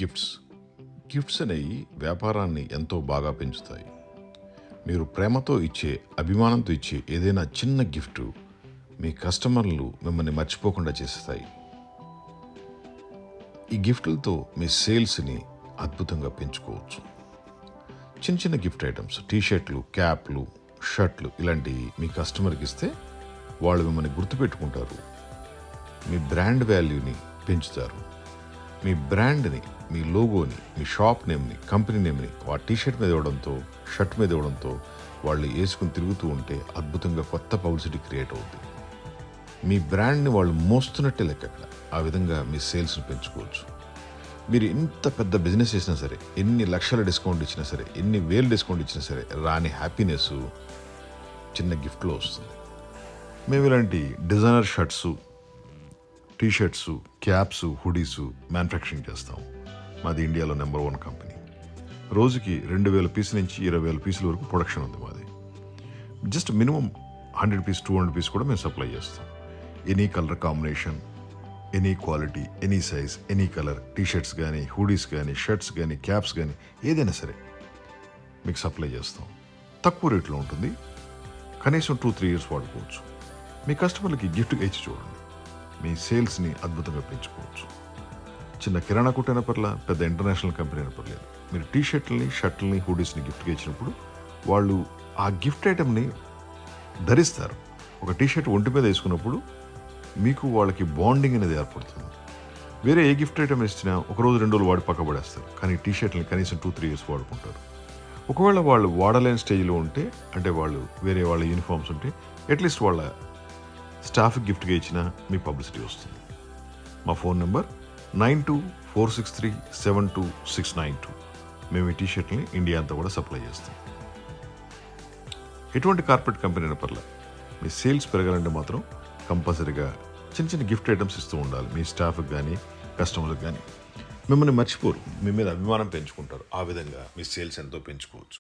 Gifts అనేవి వ్యాపారాన్ని ఎంతో బాగా పెంచుతాయి. మీరు ప్రేమతో ఇచ్చే, అభిమానంతో ఇచ్చే ఏదైనా చిన్న గిఫ్ట్ మీ కస్టమర్లు మిమ్మల్ని మర్చిపోకుండా చేస్తాయి. ఈ గిఫ్ట్లతో మీ సేల్స్ని అద్భుతంగా పెంచుకోవచ్చు. చిన్న చిన్న గిఫ్ట్ ఐటమ్స్, టీషర్ట్లు, క్యాప్లు, షర్ట్లు ఇలాంటివి మీ కస్టమర్కి ఇస్తే వాళ్ళు మిమ్మల్ని గుర్తుపెట్టుకుంటారు. మీ బ్రాండ్ వాల్యూని పెంచుతారు. మీ బ్రాండ్ని, మీ లోగోని, మీ షాప్ నేమ్ని, కంపెనీ నేమ్ని ఆ టీషర్ట్ మీద ఇవ్వడంతో, షర్ట్ మీద ఇవ్వడంతో వాళ్ళు వేసుకుని తిరుగుతూ ఉంటే అద్భుతంగా కొత్త పబ్లిసిటీ క్రియేట్ అవుతుంది. మీ బ్రాండ్ని వాళ్ళు మోస్తున్నట్టే లెక్క అక్కడ. ఆ విధంగా మీ సేల్స్ని పెంచుకోవచ్చు. మీరు ఎంత పెద్ద బిజినెస్ చేసినా సరే, ఎన్ని లక్షల డిస్కౌంట్ ఇచ్చినా సరే, ఎన్ని వేలు డిస్కౌంట్ ఇచ్చినా సరే రాని హ్యాపీనెస్ చిన్న గిఫ్ట్లో వస్తుంది. మేము ఇలాంటి designer shirts, T-shirts, caps, hoodies manufacturing చేస్తాం. మాది ఇండియాలో నెంబర్ 1 కంపెనీ. రోజుకి 2,000 పీసుల నుంచి 20,000 పీసుల వరకు ప్రొడక్షన్ ఉంది మాది. జస్ట్ మినిమం 100 పీస్, 200 పీస్ కూడా మేము సప్లై చేస్తాం. Any colour combination, any quality, any size, any colour T-shirts కానీ, హుడీస్ కానీ, షర్ట్స్ కానీ, క్యాప్స్ కానీ ఏదైనా సరే మీకు సప్లై చేస్తాం. తక్కువ రేట్లో ఉంటుంది. కనీసం 2-3 ఇయర్స్ వాడుకోవచ్చు. మీ కస్టమర్లకి గిఫ్ట్గా ఇచ్చి చూడండి. మీ సేల్స్ని అద్భుతంగా పెంచుకోవచ్చు. చిన్న కిరాణా కొట్టైన పర్లా, పెద్ద ఇంటర్నేషనల్ కంపెనీ అయిన పర్లేదు, మీరు టీషర్ట్లని, షర్ట్లని, హుడీస్ని గిఫ్ట్గా ఇచ్చినప్పుడు వాళ్ళు ఆ గిఫ్ట్ ఐటెంని ధరిస్తారు. ఒక టీషర్ట్ ఒంటి మీద వేసుకున్నప్పుడు మీకు వాళ్ళకి బాండింగ్ అనేది ఏర్పడుతుంది. వేరే ఏ గిఫ్ట్ ఐటెం ఇచ్చినా 1 రోజు 2 రోజులు వాడి పక్కబడేస్తారు. కానీ టీషర్ట్ని కనీసం 2-3 ఇయర్స్ వాడుకుంటారు. ఒకవేళ వాళ్ళు వాడలేని స్టేజ్లో ఉంటే, అంటే వాళ్ళు వేరే వాళ్ళ యూనిఫామ్స్ ఉంటే, అట్లీస్ట్ వాళ్ళ స్టాఫ్కి గిఫ్ట్గా ఇచ్చిన మీ పబ్లిసిటీ వస్తుంది. మా ఫోన్ నెంబర్ 9246372692. మేము ఈ టీషర్ట్ని ఇండియా అంతా కూడా సప్లై చేస్తాం. ఎటువంటి కార్పొరేట్ కంపెనీ అయినా పర్లేదు, మీ సేల్స్ పెరగాలంటే మాత్రం కంపల్సరీగా చిన్న చిన్న గిఫ్ట్ ఐటమ్స్ ఇస్తూ ఉండాలి. మీ స్టాఫ్కి కానీ, కస్టమర్లకు కానీ. మిమ్మల్ని మర్చిపోరు, మీ మీద అభిమానం పెంచుకుంటారు. ఆ విధంగా మీ సేల్స్ ఎంతో పెంచుకోవచ్చు.